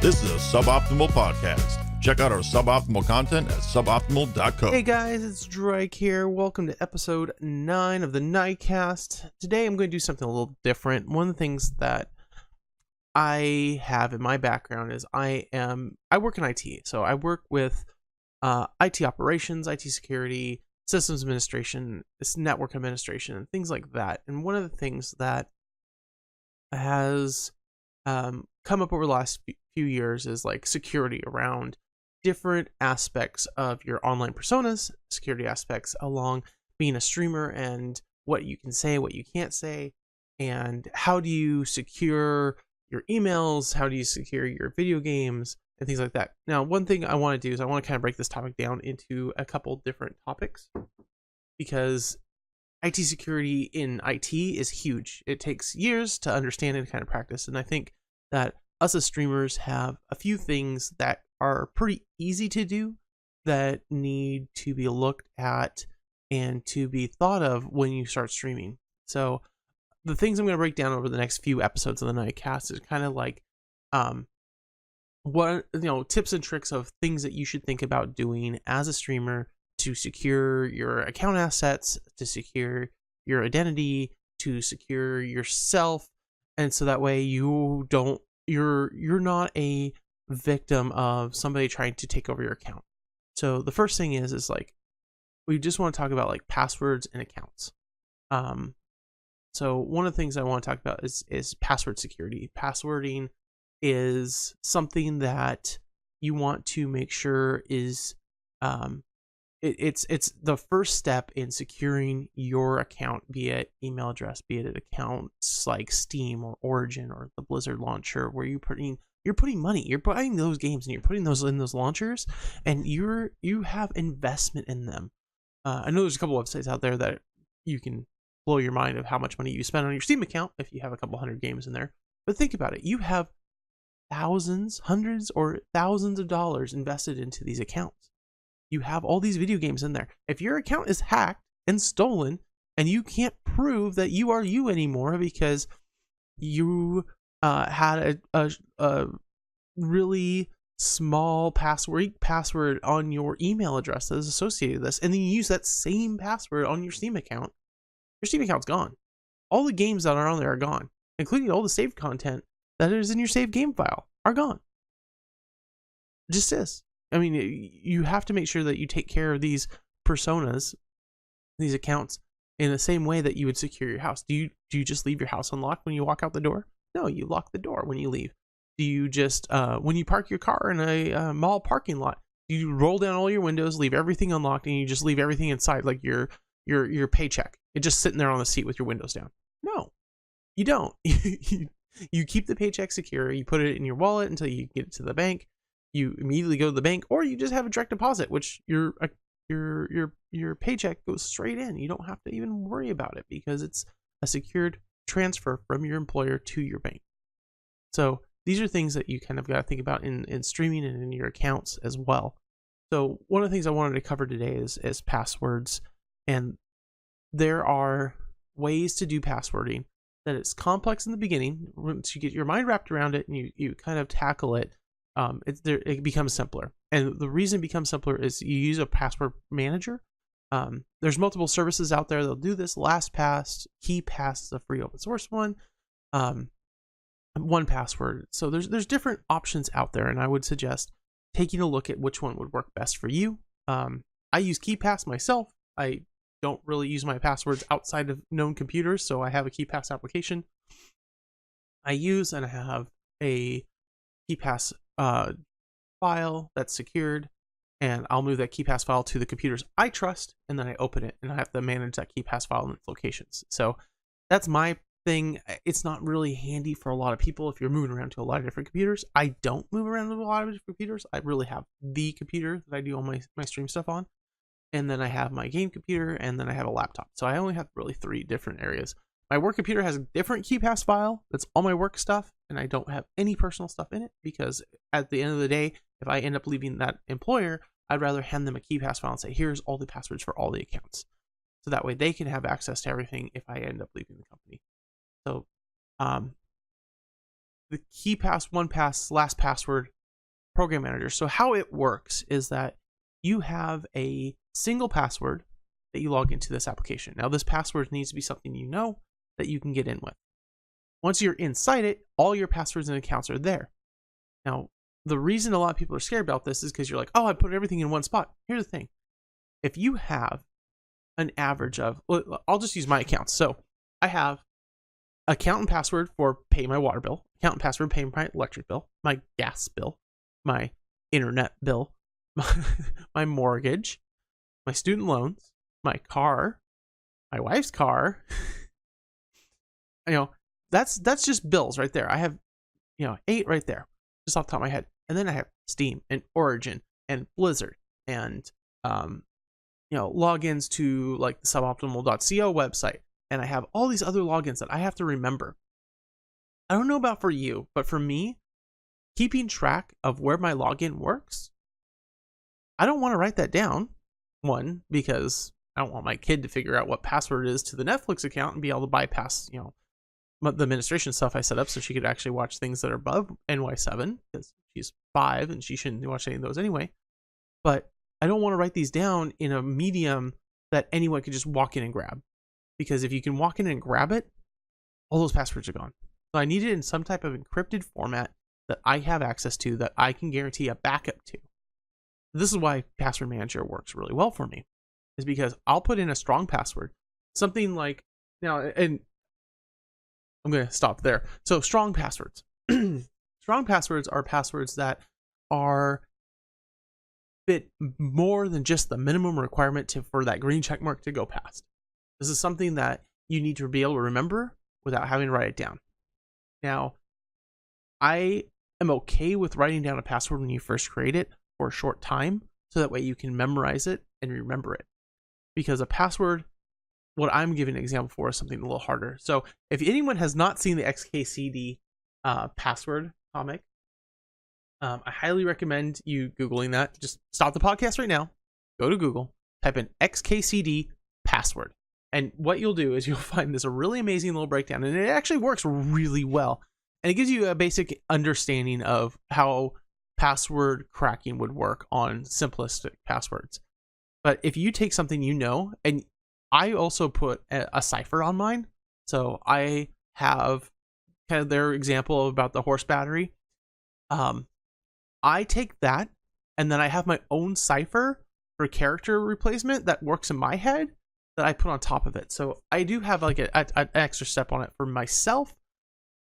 This is a Suboptimal podcast. Check out our suboptimal content at suboptimal.co. Hey guys, it's Drake here. Welcome to episode 9 of the NighCast. Today I'm going to do something a little different. One of the things that I have in my background is I work in IT. So I work with IT operations, IT security, systems administration, network administration, and things like that. And one of the things that has come up over the last few years is like security around different aspects of your online personas, security aspects along being a streamer, and what you can say, what you can't say, and how do you secure your emails, how do you secure your video games, and things like that. Now, one thing I want to do is I want to kind of break this topic down into a couple different topics, because IT security in IT is huge. It takes years to understand and kind of practice, and I think that us as streamers have a few things that are pretty easy to do that need to be looked at and to be thought of when you start streaming. So the things I'm going to break down over the next few episodes of the NighCast is kind of like tips and tricks of things that you should think about doing as a streamer to secure your account assets, to secure your identity, to secure yourself, and so that way you're not a victim of somebody trying to take over your account. So the first thing is like, we just want to talk about like passwords and accounts. So one of the things I want to talk about is password security. Passwording is something that you want to make sure is it's the first step in securing your account, be it email address, be it accounts like Steam or Origin or the Blizzard launcher, where you're putting money, you're buying those games and you're putting those in those launchers, and you have investment in them. I know there's a couple websites out there that you can blow your mind of how much money you spend on your Steam account if you have a couple hundred games in there. But think about it, you have thousands, hundreds, or thousands of dollars invested into these accounts. You have all these video games in there. If your account is hacked and stolen and you can't prove that you are you anymore because you had a really small password on your email address that is associated with this, and then you use that same password on your Steam account, your Steam account's gone. All the games that are on there are gone, including all the saved content that is in your saved game file are gone. It just is. I mean, you have to make sure that you take care of these personas, these accounts, in the same way that you would secure your house. Do you just leave your house unlocked when you walk out the door? No, you lock the door when you leave. Do you just, when you park your car in a mall parking lot, do you roll down all your windows, leave everything unlocked, and you just leave everything inside, like your paycheck? It's just sitting there on the seat with your windows down. No, you don't. You keep the paycheck secure. You put it in your wallet until you get it to the bank. You immediately go to the bank, or you just have a direct deposit, which your paycheck goes straight in. You don't have to even worry about it because it's a secured transfer from your employer to your bank. So these are things that you kind of got to think about in streaming and in your accounts as well. So one of the things I wanted to cover today is passwords, and there are ways to do passwording that is complex in the beginning. Once you get your mind wrapped around it and you kind of tackle it, it becomes simpler. And the reason it becomes simpler is you use a password manager. There's multiple services out there that'll do this. LastPass, KeyPass is a free open source one. 1Password. So there's different options out there, and I would suggest taking a look at which one would work best for you. I use KeyPass myself. I don't really use my passwords outside of known computers, so I have a KeyPass application I use, and I have a KeyPass file that's secured, and I'll move that KeyPass file to the computers I trust, and then I open it, and I have to manage that KeyPass file in its locations. So that's my thing. It's not really handy for a lot of people if you're moving around to a lot of different computers. I don't move around to a lot of different computers. I really have the computer that I do all my stream stuff on, and then I have my game computer, and then I have a laptop. So I only have really 3 different areas. My work computer has a different KeyPass file that's all my work stuff, and I don't have any personal stuff in it, because at the end of the day, if I end up leaving that employer, I'd rather hand them a KeyPass file and say, here's all the passwords for all the accounts. So that way they can have access to everything if I end up leaving the company. So the KeyPass, 1Pass, LastPassword program manager. So how it works is that you have a single password that you log into this application. Now, this password needs to be something you know that you can get in with. Once you're inside it, all your passwords and accounts are there. Now, the reason a lot of people are scared about this is because you're like, oh, I put everything in one spot. Here's the thing. If you have an average of, I'll just use my accounts. So I have account and password for paying my water bill, account and password paying my electric bill, my gas bill, my internet bill, my mortgage, my student loans, my car, my wife's car. That's just bills right there. I have 8 right there, just off the top of my head. And then I have Steam and Origin and Blizzard and logins to like the suboptimal.co website. And I have all these other logins that I have to remember. I don't know about for you, but for me, keeping track of where my login works, I don't want to write that down. One, because I don't want my kid to figure out what password it is to the Netflix account and be able to bypass, the administration stuff I set up so she could actually watch things that are above NY7, because she's 5 and she shouldn't watch any of those anyway. But I don't want to write these down in a medium that anyone could just walk in and grab. Because if you can walk in and grab it, all those passwords are gone. So I need it in some type of encrypted format that I have access to, that I can guarantee a backup to. This is why Password Manager works really well for me, is because I'll put in a strong password, something like, now, and I'm going to stop there. So strong passwords. Strong passwords are passwords that are fit more than just the minimum requirement for that green check mark to go past. This is something that you need to be able to remember without having to write it down. Now, I am okay with writing down a password when you first create it for a short time, so that way you can memorize it and remember it. Because a password, what I'm giving an example for, is something a little harder. So if anyone has not seen the XKCD password comic, I highly recommend you Googling that. Just stop the podcast right now, go to Google, type in XKCD password. And what you'll do is you'll find this a really amazing little breakdown, and it actually works really well. And it gives you a basic understanding of how password cracking would work on simplistic passwords. But if you take something and I also put a cipher on mine. So I have kind of their example about the horse battery. I take that, and then I have my own cipher for character replacement that works in my head that I put on top of it. So I do have like an extra step on it for myself.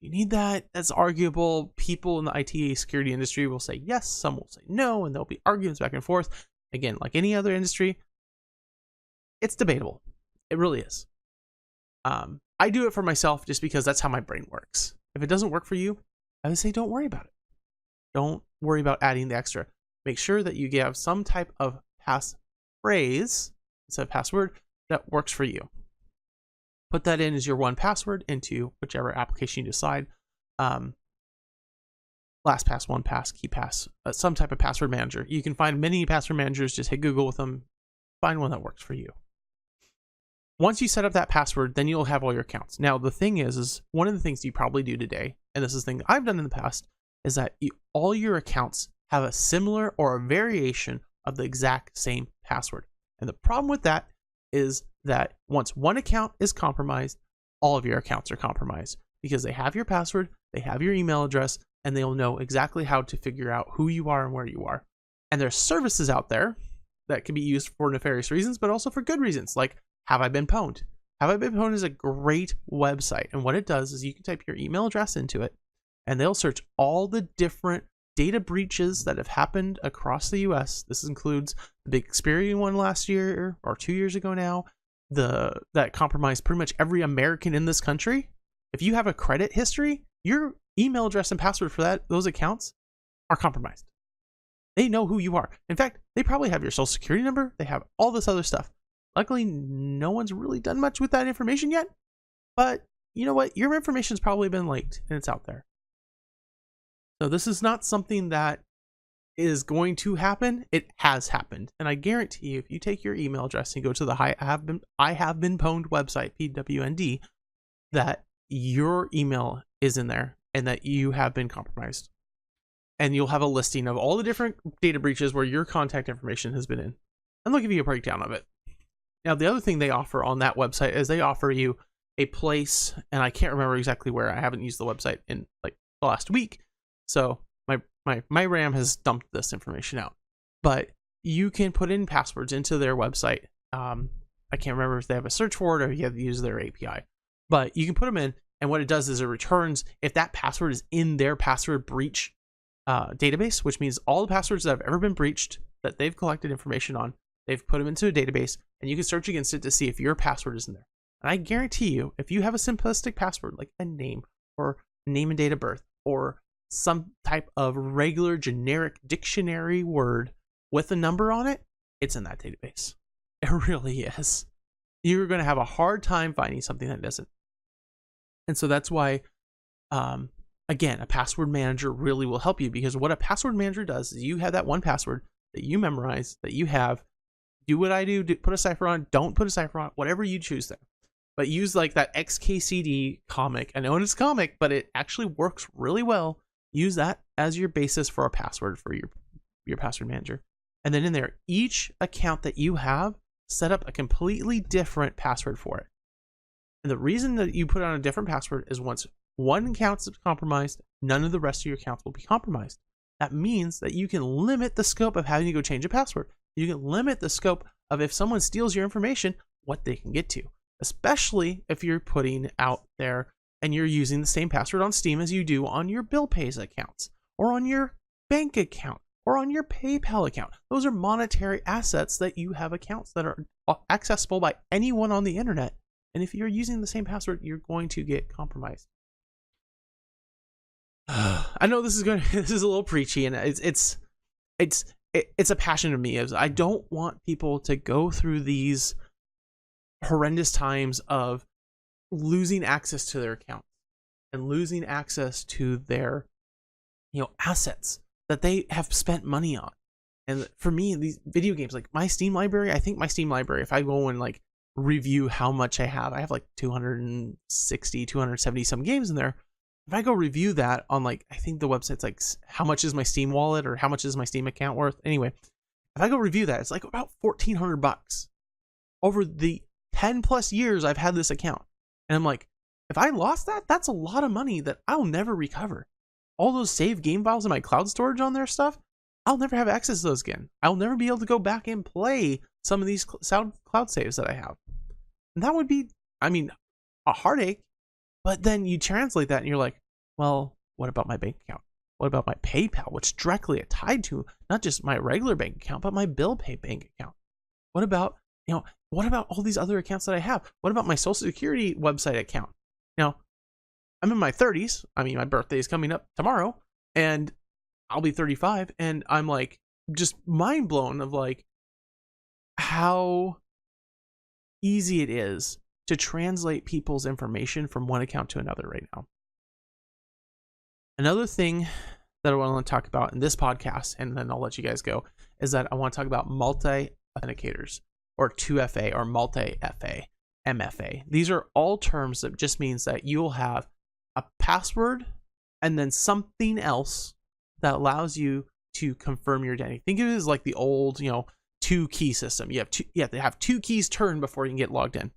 You need that. That's arguable. People in the IT security industry will say yes, some will say no, and there'll be arguments back and forth. Again, like any other industry, it's debatable. It really is. I do it for myself just because that's how my brain works. If it doesn't work for you, I would say don't worry about it. Don't worry about adding the extra. Make sure that you have some type of passphrase instead of password that works for you. Put that in as your one password into whichever application you decide. LastPass, 1Pass, KeePass, some type of password manager. You can find many password managers. Just hit Google with them. Find one that works for you. Once you set up that password, then you'll have all your accounts. Now, the thing is one of the things you probably do today, and this is the thing that I've done in the past, is that all your accounts have a similar or a variation of the exact same password. And the problem with that is that once one account is compromised, all of your accounts are compromised, because they have your password, they have your email address, and they'll know exactly how to figure out who you are and where you are. And there's services out there that can be used for nefarious reasons, but also for good reasons, like Have I Been Pwned? Have I Been Pwned is a great website, and what it does is you can type your email address into it, and they'll search all the different data breaches that have happened across the US. This includes the big Experian one last year or 2 years ago now, that compromised pretty much every American in this country. If you have a credit history, your email address and password for those accounts are compromised. They know who you are. In fact, they probably have your social security number. They have all this other stuff. Luckily, no one's really done much with that information yet. But you know what? Your information's probably been leaked and it's out there. So this is not something that is going to happen. It has happened. And I guarantee you, if you take your email address and go to the I have been pwned website, PWND, that your email is in there and that you have been compromised. and you'll have a listing of all the different data breaches where your contact information has been in, and they'll give you a breakdown of it. Now, the other thing they offer on that website is they offer you a place, and I can't remember exactly where. I haven't used the website in like the last week, so my RAM has dumped this information out. But you can put in passwords into their website. I can't remember if they have a search for it or you have to use their API, but you can put them in, and what it does is it returns if that password is in their password breach database, which means all the passwords that have ever been breached that they've collected information on, they've put them into a database, and you can search against it to see if your password is in there. And I guarantee you, if you have a simplistic password like a name or name and date of birth or some type of regular generic dictionary word with a number on it, it's in that database. It really is. You're going to have a hard time finding something that doesn't. And so that's why, again, a password manager really will help you, because what a password manager does is you have that one password that you memorize, that you have. Do what I do, put a cipher on, don't put a cipher on, whatever you choose there. But use like that XKCD comic. I know it's comic, but it actually works really well. Use that as your basis for a password for your password manager. And then in there, each account that you have, set up a completely different password for it. And the reason that you put on a different password is once one account is compromised, none of the rest of your accounts will be compromised. That means that you can limit the scope of having to go change a password. You can limit the scope of if someone steals your information, what they can get to. Especially if you're putting out there and you're using the same password on Steam as you do on your bill pays accounts or on your bank account or on your PayPal account. Those are monetary assets that you have accounts that are accessible by anyone on the internet. And if you're using the same password, you're going to get compromised. I know this is a little preachy, and it's a passion of me. I don't want people to go through these horrendous times of losing access to their account and losing access to their assets that they have spent money on. And for me, these video games, like my Steam library, I think my Steam library, if I go and like review how much I have like 270 some games in there. If I go review that on like, I think the website's like, how much is my Steam wallet or how much is my Steam account worth? Anyway, if I go review that, it's like about $1,400 over the 10 plus years I've had this account. And I'm like, if I lost that, that's a lot of money that I'll never recover. All those saved game files in my cloud storage on their stuff, I'll never have access to those again. I'll never be able to go back and play some of these cloud saves that I have. And that would be, a heartache. But then you translate that and you're like, well, what about my bank account? What about my PayPal, which directly tied to not just my regular bank account, but my bill pay bank account? What about all these other accounts that I have? What about my Social Security website account? Now, I'm in my 30s. My birthday is coming up tomorrow, and I'll be 35, and I'm like just mind blown of like how easy it is to translate people's information from one account to another right now. Another thing that I want to talk about in this podcast, and then I'll let you guys go, is that I want to talk about multi-authenticators, or 2FA, or multi-FA, MFA. These are all terms that just means that you'll have a password and then something else that allows you to confirm your identity. Think of it as like the old, 2-key system. You have to have 2 keys turned before you can get logged in.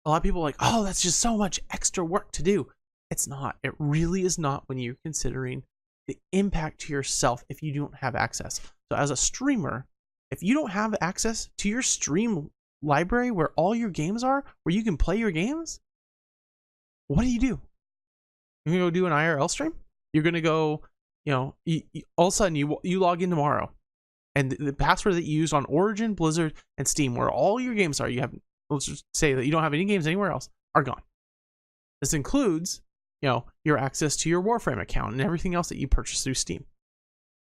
A lot of people are like, oh, that's just so much extra work to do. It's not. It really is not when you're considering the impact to yourself if you don't have access. So as a streamer, if you don't have access to your stream library where all your games are, where you can play your games, what do? You're going to go do an IRL stream? You're going to go, all of a sudden you log in tomorrow, and the password that you use on Origin, Blizzard, and Steam, where all your games are, let's just say that you don't have any games anywhere else, are gone. This includes, your access to your Warframe account and everything else that you purchased through Steam.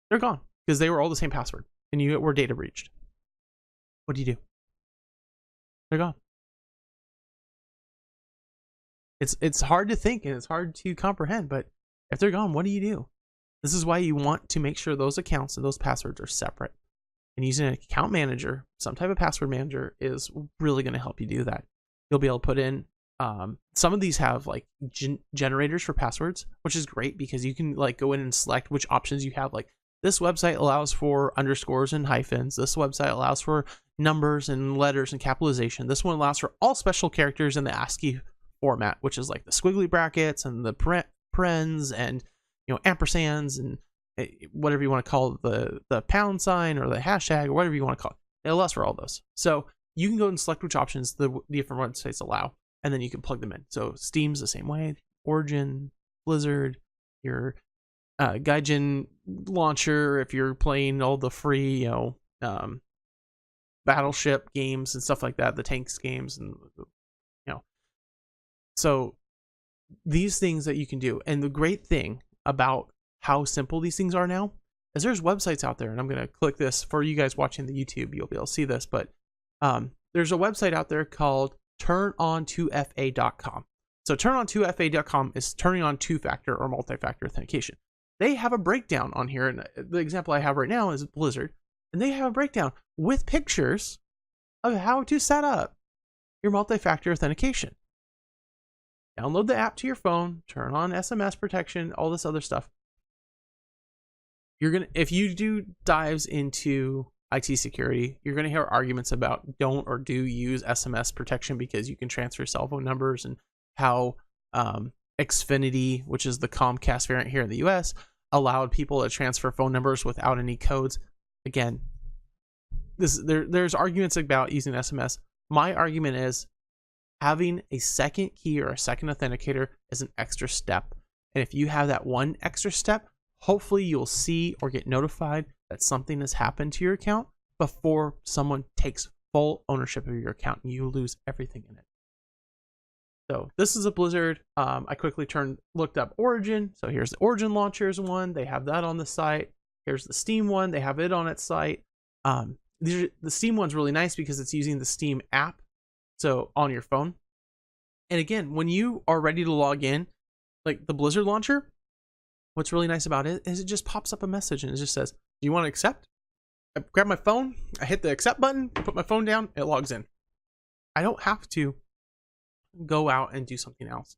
They're gone because they were all the same password and you were data breached. What do? They're gone. It's hard to think and it's hard to comprehend, but if they're gone, what do? This is why you want to make sure those accounts and those passwords are separate. And using an account manager, some type of password manager, is really going to help you do that. You'll be able to put in Some of these have like generators for passwords, which is great because you can like go in and select which options you have. Like this website allows for underscores and hyphens. This website allows for numbers and letters and capitalization. This one allows for all special characters in the ASCII format, which is like the squiggly brackets and the parens and ampersands and whatever you want to call it, the pound sign or the hashtag or whatever you want to call it. It allows for all those. So you can go and select which options the different websites allow, and then you can plug them in. So Steam's the same way. Origin, Blizzard, your Gaijin launcher, if you're playing all the free, battleship games and stuff like that, the tanks games, and so these things that you can do. And the great thing about how simple these things are now is there's websites out there, and I'm going to click this for you guys watching the YouTube. You'll be able to see this, but there's a website out there called turnon2fa.com. So turnon2fa.com is turning on two-factor or multi-factor authentication. They have a breakdown on here, and the example I have right now is Blizzard, and they have a breakdown with pictures of how to set up your multi-factor authentication. Download the app to your phone, turn on SMS protection, all this other stuff. If you do dives into IT security, you're gonna hear arguments about don't or do use SMS protection because you can transfer cell phone numbers, and how Xfinity, which is the Comcast variant here in the US, allowed people to transfer phone numbers without any codes. Again, there's arguments about using SMS. My argument is having a second key or a second authenticator is an extra step. And if you have that one extra step, hopefully you'll see or get notified that something has happened to your account before someone takes full ownership of your account and you lose everything in it. So this is a Blizzard. I quickly looked up Origin. So here's the Origin launchers one. They have that on the site. Here's the Steam one. They have it on its site. The Steam one's really nice because it's using the Steam app, so on your phone. And again, when you are ready to log in, like the Blizzard launcher, what's really nice about it is it just pops up a message and it just says, do you want to accept? I grab my phone, I hit the accept button, I put my phone down, it logs in. I don't have to go out and do something else.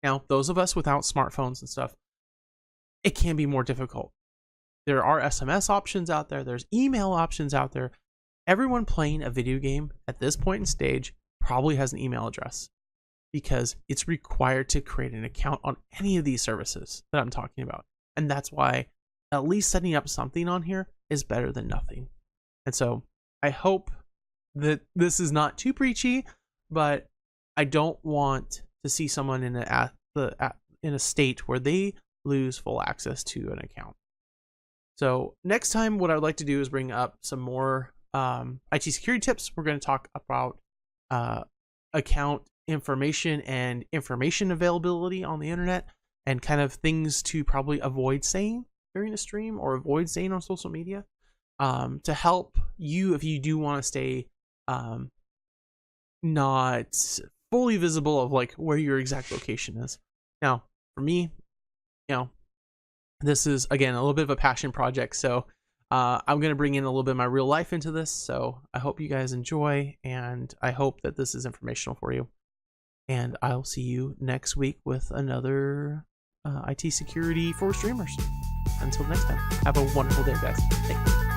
Now, those of us without smartphones and stuff, it can be more difficult. There are SMS options out there, there's email options out there. Everyone playing a video game at this point in stage probably has an email address because it's required to create an account on any of these services that I'm talking about. And that's why at least setting up something on here is better than nothing. And so I hope that this is not too preachy, but I don't want to see someone in a state where they lose full access to an account. So next time, what I'd like to do is bring up some more IT security tips. We're going to talk about account information and information availability on the internet, and kind of things to probably avoid saying during a stream or avoid saying on social media, to help you if you do want to stay not fully visible of like where your exact location is. Now, for me, this is again a little bit of a passion project, so I'm going to bring in a little bit of my real life into this. So I hope you guys enjoy, and I hope that this is informational for you. And I'll see you next week with another IT security for streamers. Until next time, have a wonderful day, guys. Thank you.